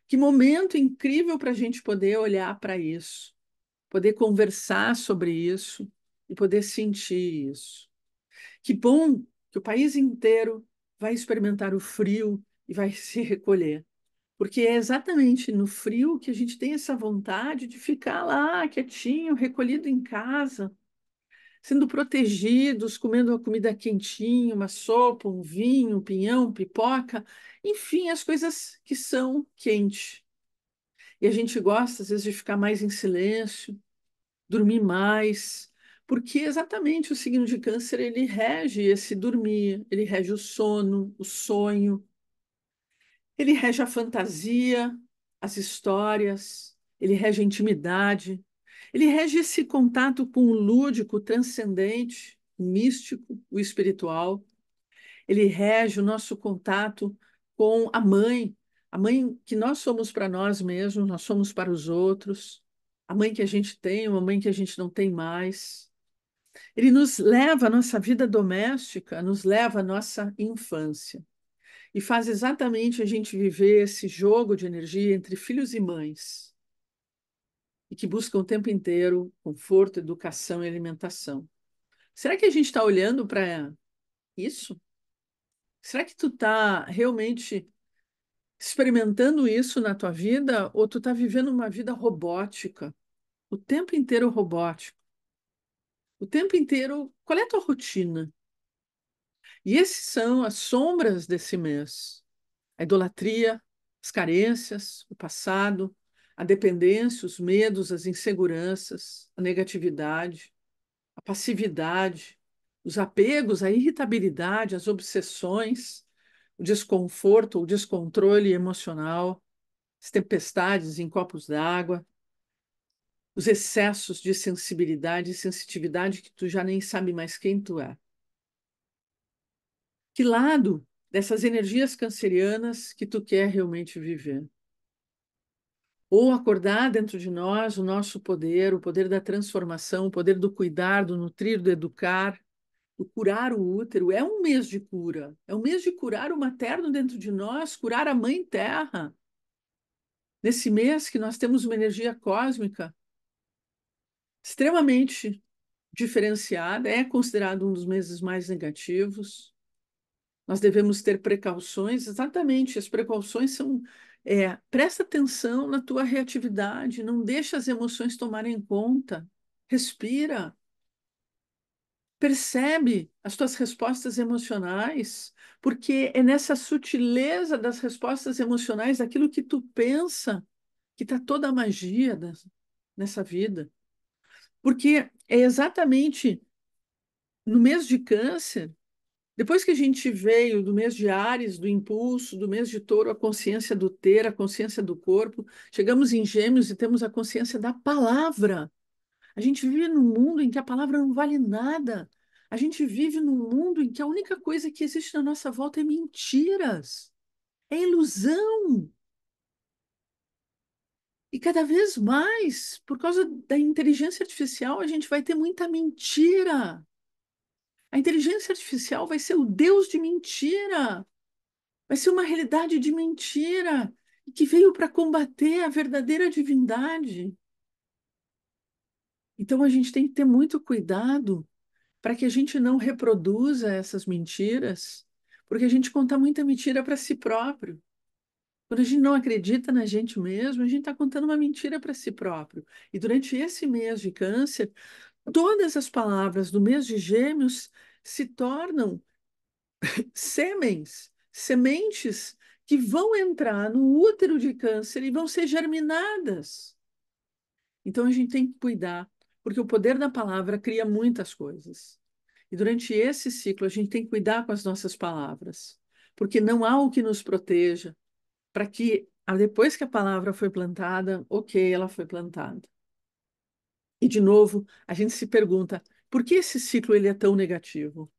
Que momento incrível para a gente poder olhar para isso, poder conversar sobre isso e poder sentir isso. Que bom que o país inteiro vai experimentar o frio e vai se recolher, porque é exatamente no frio que a gente tem essa vontade de ficar lá quietinho, recolhido em casa, sendo protegidos, comendo uma comida quentinha, uma sopa, um vinho, um pinhão, pipoca, enfim, as coisas que são quentes. E a gente gosta, às vezes, de ficar mais em silêncio, dormir mais, porque exatamente o signo de Câncer, ele rege esse dormir, ele rege o sono, o sonho, ele rege a fantasia, as histórias, ele rege a intimidade, ele rege esse contato com o lúdico, o transcendente. o místico, o espiritual. Ele rege o nosso contato com a mãe que nós somos para nós mesmos, nós somos para os outros, a mãe que a gente tem, uma mãe que a gente não tem mais. Ele nos leva à nossa vida doméstica, nos leva à nossa infância e faz exatamente a gente viver esse jogo de energia entre filhos e mães e que buscam o tempo inteiro conforto, educação e alimentação. Será que a gente está olhando para isso? Será que tu está realmente experimentando isso na tua vida ou tu está vivendo uma vida robótica, o tempo inteiro robótico, o tempo inteiro? Qual é a tua rotina? E esses são as sombras desse mês. A idolatria, as carências, o passado, a dependência, os medos, as inseguranças, a negatividade, a passividade, os apegos, a irritabilidade, as obsessões, o desconforto, o descontrole emocional, as tempestades em copos d'água, os excessos de sensibilidade e sensitividade que tu já nem sabe mais quem tu é. Que lado dessas energias cancerianas que tu quer realmente viver? Ou acordar dentro de nós o nosso poder, o poder da transformação, o poder do cuidar, do nutrir, do educar, do curar o útero. É um mês de cura, é um mês de curar o materno dentro de nós, curar a mãe terra. Nesse mês que nós temos uma energia cósmica extremamente diferenciada, é considerado um dos meses mais negativos. Nós devemos ter precauções, exatamente, as precauções são, presta atenção na tua reatividade, não deixa as emoções tomarem conta, respira, percebe as tuas respostas emocionais, porque é nessa sutileza das respostas emocionais, daquilo que tu pensa, que está toda a magia nessa vida. Porque é exatamente no mês de Câncer, depois que a gente veio do mês de Áries, do impulso, do mês de Touro, a consciência do ter, a consciência do corpo, chegamos em Gêmeos e temos a consciência da palavra. A gente vive num mundo em que a palavra não vale nada. A gente vive num mundo em que a única coisa que existe na nossa volta é mentiras, é ilusão. E cada vez mais, por causa da inteligência artificial, a gente vai ter muita mentira. A inteligência artificial vai ser o Deus de mentira. Vai ser uma realidade de mentira e que veio para combater a verdadeira divindade. Então a gente tem que ter muito cuidado para que a gente não reproduza essas mentiras, porque a gente conta muita mentira para si próprio. Quando a gente não acredita na gente mesmo, a gente está contando uma mentira para si próprio. E durante esse mês de Câncer, todas as palavras do mês de Gêmeos se tornam sementes que vão entrar no útero de Câncer e vão ser germinadas. Então a gente tem que cuidar, porque o poder da palavra cria muitas coisas. E durante esse ciclo a gente tem que cuidar com as nossas palavras, porque não há o que nos proteja para que depois que a palavra foi plantada, ok, ela foi plantada. E de novo, a gente se pergunta, por que esse ciclo ele é tão negativo?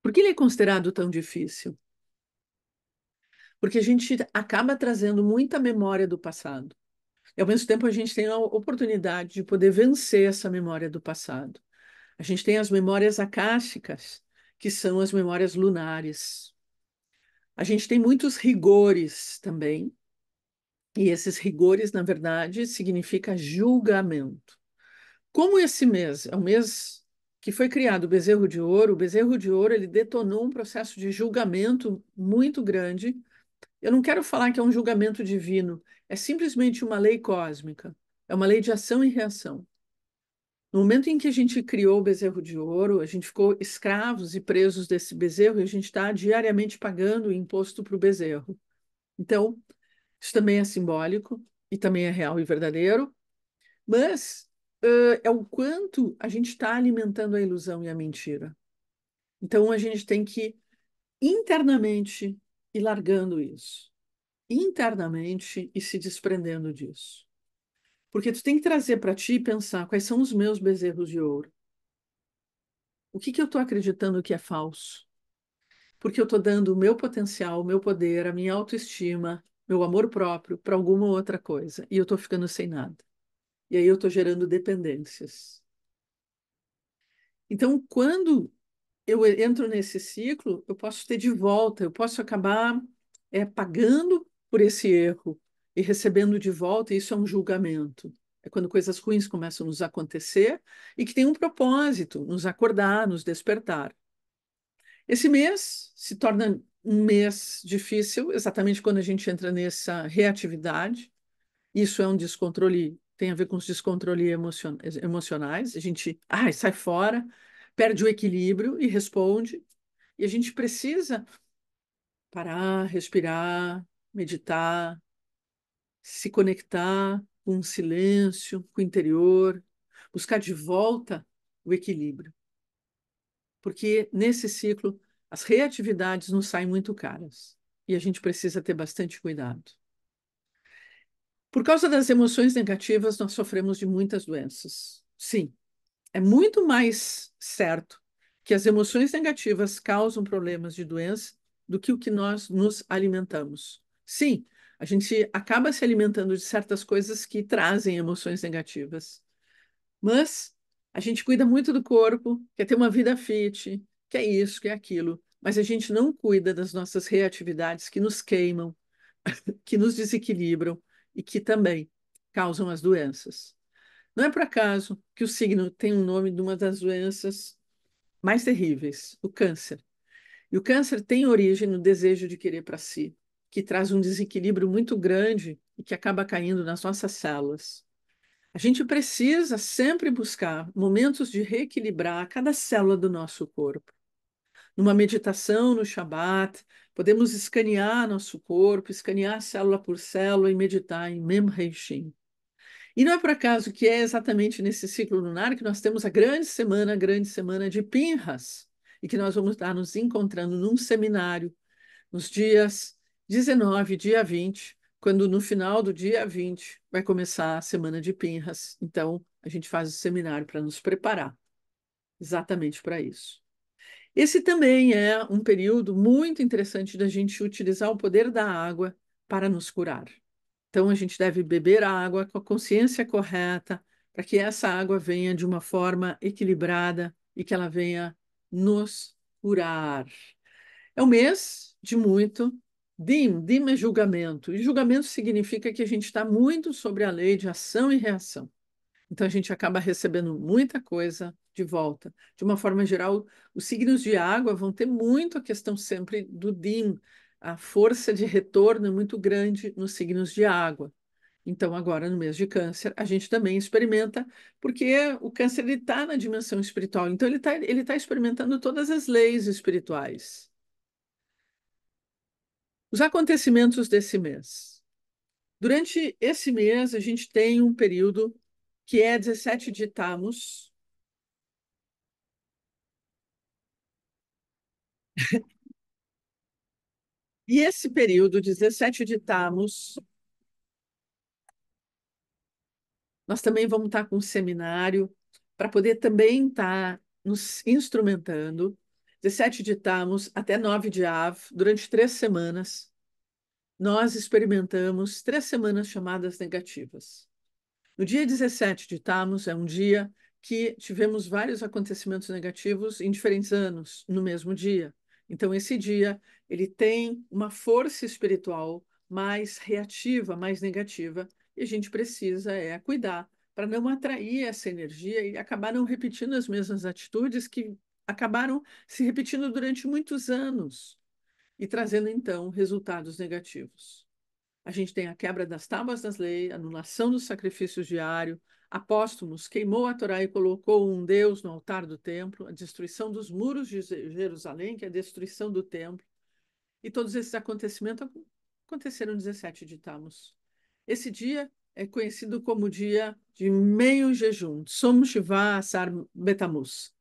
Por que ele é considerado tão difícil? Porque a gente acaba trazendo muita memória do passado. E, ao mesmo tempo, a gente tem a oportunidade de poder vencer essa memória do passado. A gente tem as memórias akáshicas, que são as memórias lunares. A gente tem muitos rigores também, e esses rigores, na verdade, significa julgamento. Como esse mês é um mês que foi criado o Bezerro de Ouro ele detonou um processo de julgamento muito grande. Eu não quero falar que é um julgamento divino, é simplesmente uma lei cósmica, é uma lei de ação e reação. No momento em que a gente criou o bezerro de ouro, a gente ficou escravos e presos desse bezerro e a gente está diariamente pagando o imposto para o bezerro. Então, isso também é simbólico e também é real e verdadeiro, mas é o quanto a gente está alimentando a ilusão e a mentira. Então, a gente tem que internamente ir largando isso internamente e se desprendendo disso. Porque tu tem que trazer para ti e pensar quais são os meus bezerros de ouro. O que que eu estou acreditando que é falso? Porque eu estou dando o meu potencial, o meu poder, a minha autoestima, meu amor próprio para alguma outra coisa. E eu estou ficando sem nada. E aí eu estou gerando dependências. Então, quando eu entro nesse ciclo, eu posso ter de volta, eu posso acabar pagando por esse erro e recebendo de volta, e isso é um julgamento. É quando coisas ruins começam a nos acontecer e que tem um propósito, nos acordar, nos despertar. Esse mês se torna um mês difícil, exatamente quando a gente entra nessa reatividade. Isso é um descontrole, tem a ver com os descontroles emocionais. A gente sai fora, perde o equilíbrio e responde. E a gente precisa parar, respirar, meditar, se conectar com o silêncio, com o interior, buscar de volta o equilíbrio. Porque nesse ciclo, as reatividades nos saem muito caras e a gente precisa ter bastante cuidado. Por causa das emoções negativas, nós sofremos de muitas doenças. Sim, é muito mais certo que as emoções negativas causam problemas de doença do que o que nós nos alimentamos. Sim, a gente acaba se alimentando de certas coisas que trazem emoções negativas, mas a gente cuida muito do corpo, quer ter uma vida fit, quer isso, quer aquilo, mas a gente não cuida das nossas reatividades que nos queimam, que nos desequilibram e que também causam as doenças. Não é por acaso que o signo tem o nome de uma das doenças mais terríveis, o câncer. E o câncer tem origem no desejo de querer para si, que traz um desequilíbrio muito grande e que acaba caindo nas nossas células. A gente precisa sempre buscar momentos de reequilibrar cada célula do nosso corpo. Numa meditação no Shabat, podemos escanear nosso corpo, escanear célula por célula e meditar em Mem Reishim. E não é por acaso que é exatamente nesse ciclo lunar que nós temos a grande semana de Pinhas, e que nós vamos estar nos encontrando num seminário nos dias 19 e dia 20, quando no final do dia 20 vai começar a semana de Pinhas. Então, a gente faz o seminário para nos preparar exatamente para isso. Esse também é um período muito interessante da gente utilizar o poder da água para nos curar. Então, a gente deve beber a água com a consciência correta, para que essa água venha de uma forma equilibrada e que ela venha nos curar. É um mês de muito dim é julgamento. E julgamento significa que a gente está muito sobre a lei de ação e reação. Então, a gente acaba recebendo muita coisa de volta. De uma forma geral, os signos de água vão ter muito a questão sempre do dim. A força de retorno é muito grande nos signos de água. Então, agora, no mês de câncer, a gente também experimenta, porque o câncer está na dimensão espiritual. Então, ele tá experimentando todas as leis espirituais. Os acontecimentos desse mês. Durante esse mês, a gente tem um período que é 17 de Tammuz. E esse período, 17 de Tammuz, nós também vamos estar com um seminário para poder também estar nos instrumentando. 17 de Tammuz até 9 de Av, durante 3 semanas, nós experimentamos 3 semanas chamadas negativas. No dia 17 de Tammuz é um dia que tivemos vários acontecimentos negativos em diferentes anos, no mesmo dia. Então, esse dia, ele tem uma força espiritual mais reativa, mais negativa, e a gente precisa cuidar para não atrair essa energia e acabar não repetindo as mesmas atitudes que acabaram se repetindo durante muitos anos e trazendo, então, resultados negativos. A gente tem a quebra das tábuas das leis, anulação dos sacrifícios diários, Apóstolos queimou a Torá e colocou um Deus no altar do templo, a destruição dos muros de Jerusalém, que é a destruição do templo, e todos esses acontecimentos aconteceram no 17 de Tammuz. Esse dia é conhecido como dia de meio jejum, Tzom Shivá Asar Betamuz.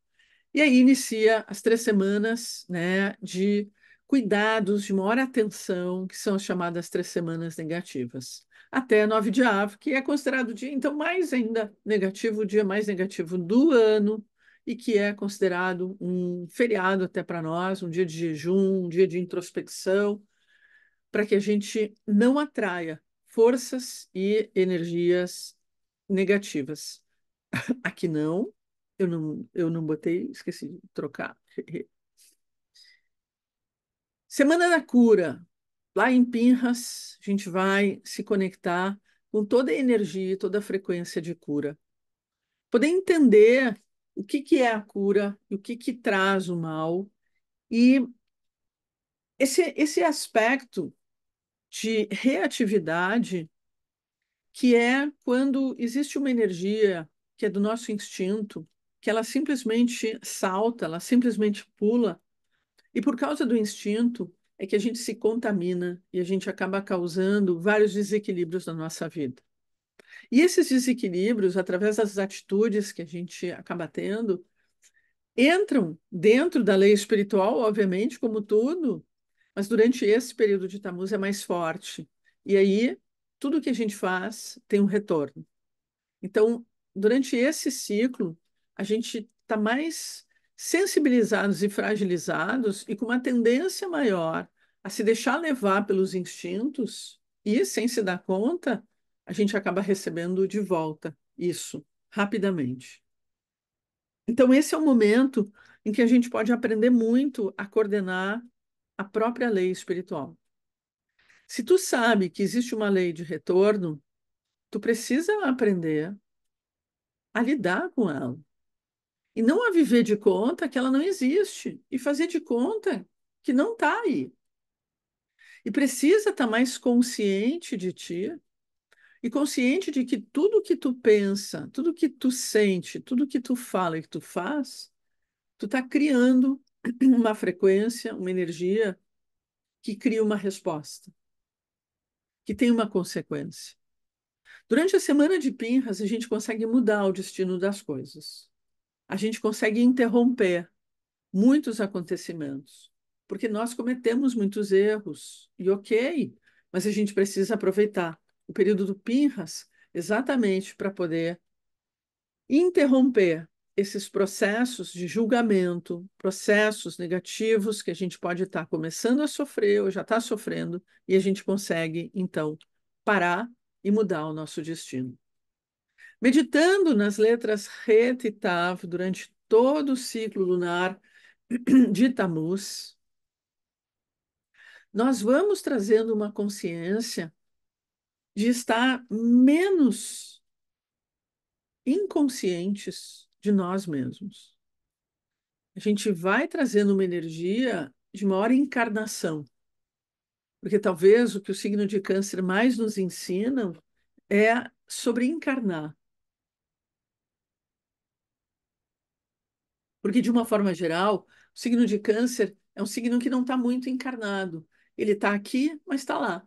E aí inicia as 3 semanas, né, de cuidados de maior atenção, que são as chamadas 3 semanas negativas. Até 9 de Av, que é considerado o dia, então, mais ainda negativo, o dia mais negativo do ano, e que é considerado um feriado até para nós, um dia de jejum, um dia de introspecção, para que a gente não atraia forças e energias negativas. Aqui não, eu não botei, esqueci de trocar. Semana da Cura. Lá em Pinhas, a gente vai se conectar com toda a energia, toda a frequência de cura. Poder entender o que que é a cura e o que que traz o mal. E esse aspecto de reatividade, que é quando existe uma energia que é do nosso instinto, que ela simplesmente salta, ela simplesmente pula. E por causa do instinto é que a gente se contamina e a gente acaba causando vários desequilíbrios na nossa vida. E esses desequilíbrios, através das atitudes que a gente acaba tendo, entram dentro da lei espiritual, obviamente, como tudo, mas durante esse período de Tammuz é mais forte. E aí, tudo que a gente faz tem um retorno. Então, durante esse ciclo, a gente está mais sensibilizados e fragilizados e com uma tendência maior a se deixar levar pelos instintos e, sem se dar conta, a gente acaba recebendo de volta isso rapidamente. Então, esse é o momento em que a gente pode aprender muito a coordenar a própria lei espiritual. Se tu sabe que existe uma lei de retorno, tu precisa aprender a lidar com ela. E não a viver de conta que ela não existe. E fazer de conta que não está aí. E precisa estar mais consciente de ti e consciente de que tudo que tu pensa, tudo que tu sente, tudo que tu fala e que tu faz, tu está criando uma frequência, uma energia que cria uma resposta, que tem uma consequência. Durante a semana de Pinhas, a gente consegue mudar o destino das coisas. A gente consegue interromper muitos acontecimentos, porque nós cometemos muitos erros, e ok, mas a gente precisa aproveitar o período do Pinhas exatamente para poder interromper esses processos de julgamento, processos negativos que a gente pode estar começando a sofrer ou já está sofrendo, e a gente consegue, então, parar e mudar o nosso destino. Meditando nas letras Het e Tav durante todo o ciclo lunar de Tammuz, nós vamos trazendo uma consciência de estar menos inconscientes de nós mesmos. A gente vai trazendo uma energia de maior encarnação, porque talvez o que o signo de Câncer mais nos ensina é sobre encarnar. Porque, de uma forma geral, o signo de Câncer é um signo que não está muito encarnado. Ele está aqui, mas está lá.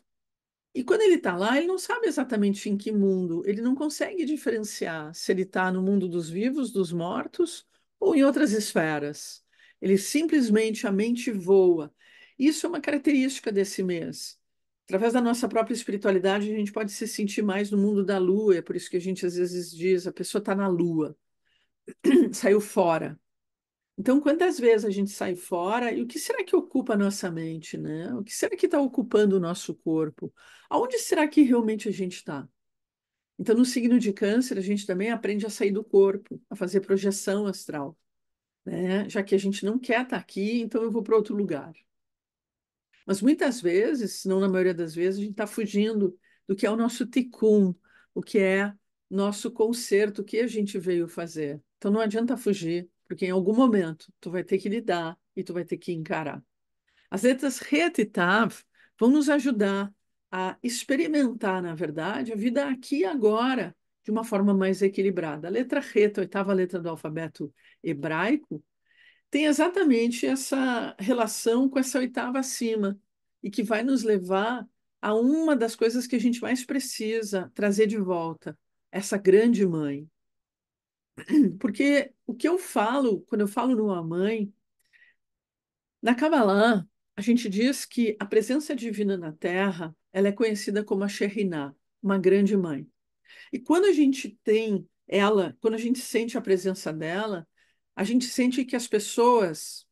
E quando ele está lá, ele não sabe exatamente em que mundo, ele não consegue diferenciar se ele está no mundo dos vivos, dos mortos, ou em outras esferas. Ele simplesmente, a mente voa. Isso é uma característica desse mês. Através da nossa própria espiritualidade, a gente pode se sentir mais no mundo da lua, é por isso que a gente às vezes diz, a pessoa está na lua, saiu fora. Então, quantas vezes a gente sai fora e o que será que ocupa a nossa mente, né? O que será que está ocupando o nosso corpo? Aonde será que realmente a gente está? Então, no signo de Câncer, a gente também aprende a sair do corpo, a fazer projeção astral, né? Já que a gente não quer estar aqui, então eu vou para outro lugar. Mas muitas vezes, se não na maioria das vezes, a gente está fugindo do que é o nosso tikkun, o que é nosso conserto, o que a gente veio fazer. Então não adianta fugir, porque em algum momento tu vai ter que lidar e tu vai ter que encarar. As letras Het e Tav vão nos ajudar a experimentar, na verdade, a vida aqui e agora de uma forma mais equilibrada. A letra Het, a oitava letra do alfabeto hebraico, tem exatamente essa relação com essa oitava acima e que vai nos levar a uma das coisas que a gente mais precisa trazer de volta, essa grande mãe. Porque o que eu falo, quando eu falo numa mãe, na Kabbalah, a gente diz que a presença divina na Terra, ela é conhecida como a Shekhinah, uma grande mãe. E quando a gente tem ela, quando a gente sente a presença dela, a gente sente que as pessoas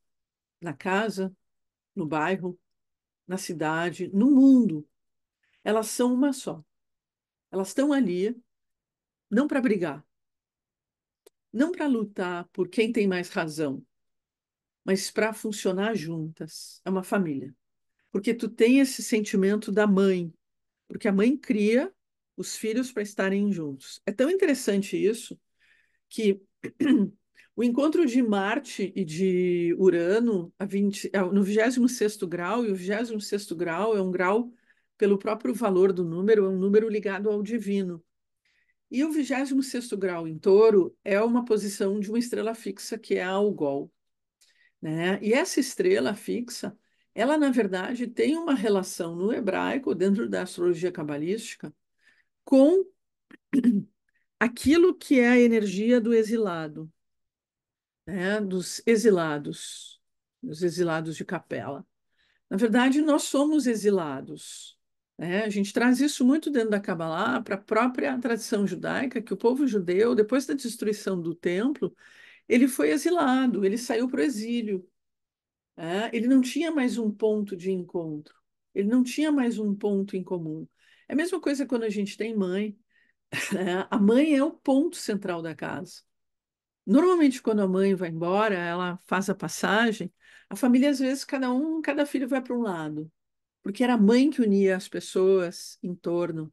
na casa, no bairro, na cidade, no mundo, elas são uma só. Elas estão ali não para brigar, não para lutar por quem tem mais razão, mas para funcionar juntas. É uma família. Porque tu tem esse sentimento da mãe, porque a mãe cria os filhos para estarem juntos. É tão interessante isso que o encontro de Marte e de Urano no 26º grau, e o 26º grau é um grau, pelo próprio valor do número, é um número ligado ao divino. E o 26º grau em Touro é uma posição de uma estrela fixa, que é a Algol, né? E essa estrela fixa, ela, na verdade, tem uma relação no hebraico, dentro da astrologia cabalística, com aquilo que é a energia do exilado, né? Dos exilados de Capela. Na verdade, nós somos exilados, né? A gente traz isso muito dentro da Kabbalah para a própria tradição judaica, que o povo judeu, depois da destruição do templo, ele foi exilado, ele saiu para o exílio. Ele não tinha mais um ponto de encontro, ele não tinha mais um ponto em comum. É a mesma coisa quando a gente tem mãe, né? A mãe é o ponto central da casa. Normalmente, quando a mãe vai embora, ela faz a passagem, a família, às vezes, cada filho vai para um lado, porque era a mãe que unia as pessoas em torno.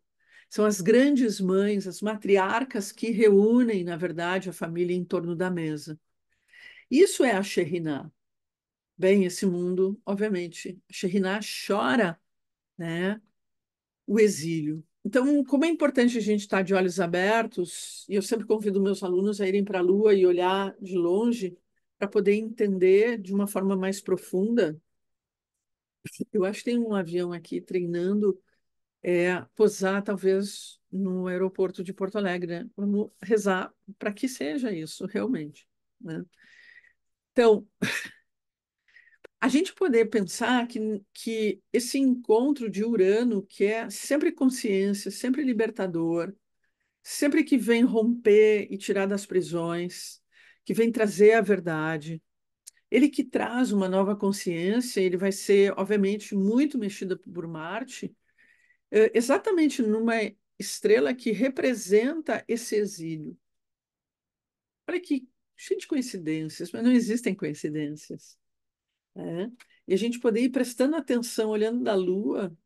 São as grandes mães, as matriarcas que reúnem, na verdade, a família em torno da mesa. Isso é a Shekhinah. Bem, esse mundo, obviamente, a Shekhinah chora, né, o exílio. Então, como é importante a gente estar de olhos abertos, e eu sempre convido meus alunos a irem para a Lua e olhar de longe para poder entender de uma forma mais profunda. Eu acho que tem um avião aqui treinando posar, talvez, no aeroporto de Porto Alegre, né? Vamos rezar para que seja isso, realmente, né? Então, a gente poder pensar que esse encontro de Urano, que é sempre consciência, sempre libertador, sempre que vem romper e tirar das prisões, que vem trazer a verdade, ele que traz uma nova consciência, ele vai ser, obviamente, muito mexido por Marte, exatamente numa estrela que representa esse exílio. Olha que cheio de coincidências, mas não existem coincidências, né? E a gente poder ir prestando atenção, olhando da Lua,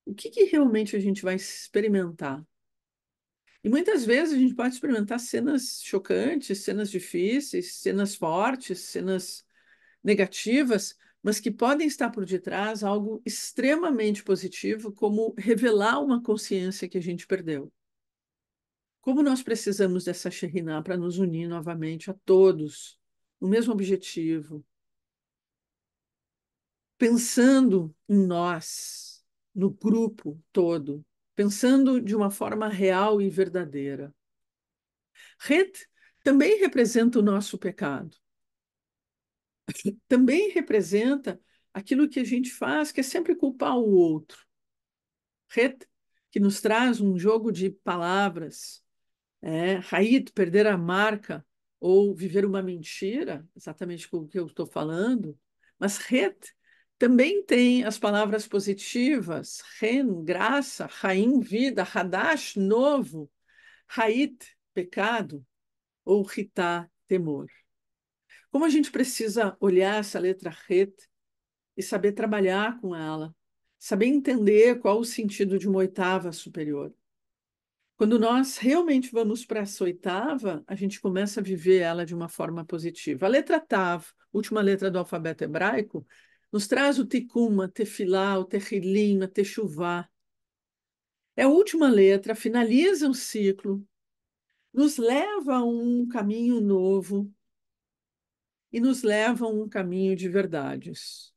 o que que realmente a gente vai experimentar. E muitas vezes a gente pode experimentar cenas chocantes, cenas difíceis, cenas fortes, cenas negativas, mas que podem estar por detrás algo extremamente positivo, como revelar uma consciência que a gente perdeu. Como nós precisamos dessa Shekhinah para nos unir novamente a todos, no mesmo objetivo, pensando em nós, no grupo todo, pensando de uma forma real e verdadeira. Het também representa o nosso pecado, também representa aquilo que a gente faz, que é sempre culpar o outro. Het, que nos traz um jogo de palavras, Hayit, perder a marca, ou viver uma mentira, exatamente com o que eu estou falando, mas Het também tem as palavras positivas, Ren, graça, Haim, vida, Hadash, novo, Hayit, pecado, ou Hitá, temor. Como a gente precisa olhar essa letra Het e saber trabalhar com ela, saber entender qual o sentido de uma oitava superior. Quando nós realmente vamos para essa oitava, a gente começa a viver ela de uma forma positiva. A letra Tav, última letra do alfabeto hebraico, nos traz o Tikkun, a Tefilá, o Tehilim, a Teshuvá. É a última letra, finaliza o ciclo, nos leva a um caminho novo e nos leva a um caminho de verdades.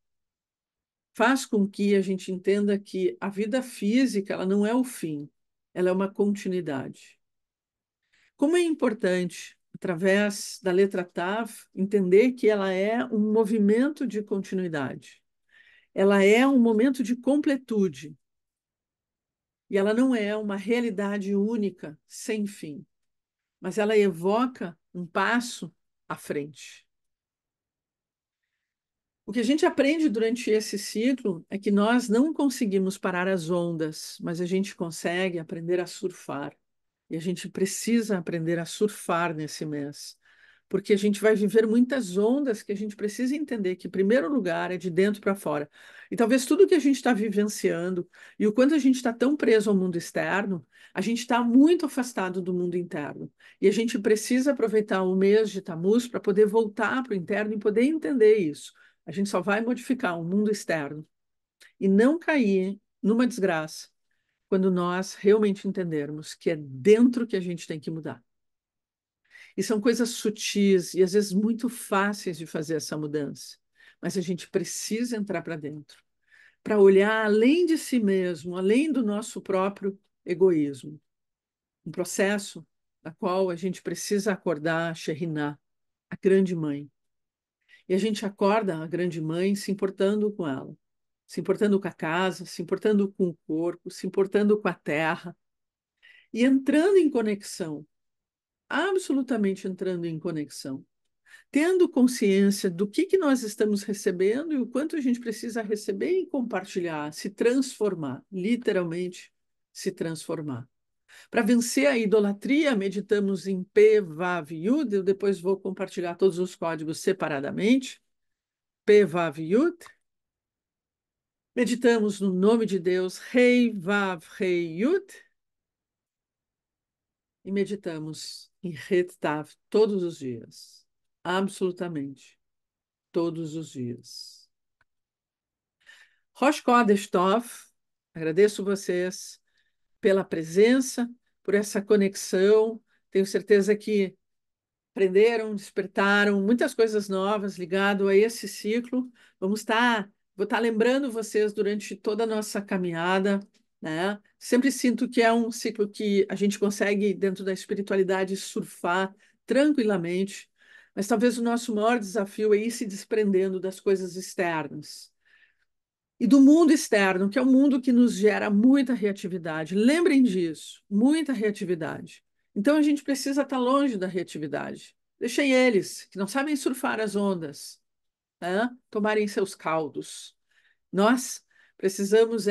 Faz com que a gente entenda que a vida física, ela não é o fim, ela é uma continuidade. Como é importante, através da letra Tav, entender que ela é um movimento de continuidade. ela é um momento de completude. E ela não é uma realidade única, sem fim, mas ela evoca um passo à frente. O que a gente aprende durante esse ciclo é que nós não conseguimos parar as ondas, mas a gente consegue aprender a surfar. E a gente precisa aprender a surfar nesse mês, porque a gente vai viver muitas ondas que a gente precisa entender que, em primeiro lugar, é de dentro para fora. E talvez tudo que a gente está vivenciando e o quanto a gente está tão preso ao mundo externo, a gente está muito afastado do mundo interno. E a gente precisa aproveitar o mês de Tammuz para poder voltar para o interno e poder entender isso. A gente só vai modificar o mundo externo e não cair numa desgraça quando nós realmente entendermos que é dentro que a gente tem que mudar. E são coisas sutis e às vezes muito fáceis de fazer essa mudança, mas a gente precisa entrar para dentro, para olhar além de si mesmo, além do nosso próprio egoísmo. Um processo da qual a gente precisa acordar a Shekhinah, a grande mãe. E a gente acorda a grande mãe se importando com ela, se importando com a casa, se importando com o corpo, se importando com a terra e entrando em conexão, absolutamente entrando em conexão, tendo consciência do que nós estamos recebendo e o quanto a gente precisa receber e compartilhar, se transformar, literalmente se transformar. Para vencer a idolatria, meditamos em P, Vav, Yud. Eu depois vou compartilhar todos os códigos separadamente. P, Vav, Yud. Meditamos no nome de Deus, Rei, Vav, Rei, Yud. E meditamos em Het Tav todos os dias. Absolutamente. Todos os dias. Rosh Chodesh Tov, agradeço vocês pela presença, por essa conexão. Tenho certeza que aprenderam, despertaram muitas coisas novas ligado a esse ciclo. Vou estar lembrando vocês durante toda a nossa caminhada, né? Sempre sinto que é um ciclo que a gente consegue, dentro da espiritualidade, surfar tranquilamente, mas talvez o nosso maior desafio é ir se desprendendo das coisas externas e do mundo externo, que é o mundo que nos gera muita reatividade. Lembrem disso, muita reatividade. Então a gente precisa estar longe da reatividade. Deixem eles, que não sabem surfar as ondas, né, tomarem seus caldos. Nós precisamos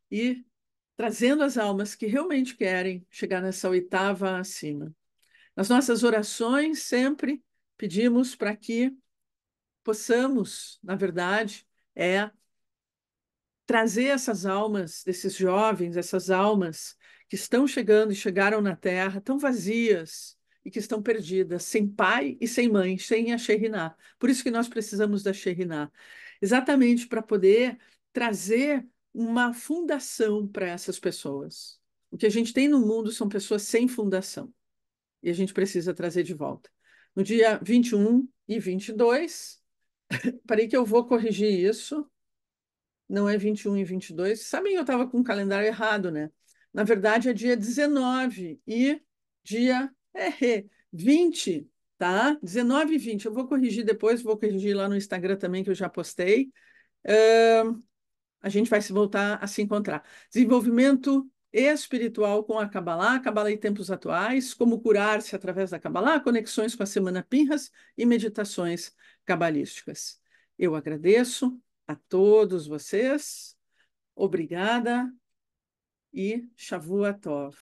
ir trazendo as almas que realmente querem chegar nessa oitava acima. Nas nossas orações, sempre pedimos para que possamos, na verdade, trazer essas almas desses jovens, essas almas que estão chegando e chegaram na Terra tão vazias e que estão perdidas, sem pai e sem mãe, sem a Shekhinah. Por isso que nós precisamos da Shekhinah, exatamente para poder trazer uma fundação para essas pessoas. O que a gente tem no mundo são pessoas sem fundação e a gente precisa trazer de volta. No dia 21 e 22, parei que eu vou corrigir isso, não é 21 e 22. Sabem, eu estava com o calendário errado, né? Na verdade, é dia 19 e dia 20, tá? 19 e 20. Eu vou corrigir depois, vou corrigir lá no Instagram também, que eu já postei. A gente vai se voltar a se encontrar. Desenvolvimento espiritual com a Kabbalah e tempos atuais, como curar-se através da Kabbalah, conexões com a Semana Pinhas e meditações cabalísticas. Eu agradeço a todos vocês. Obrigada e Shavua Tov.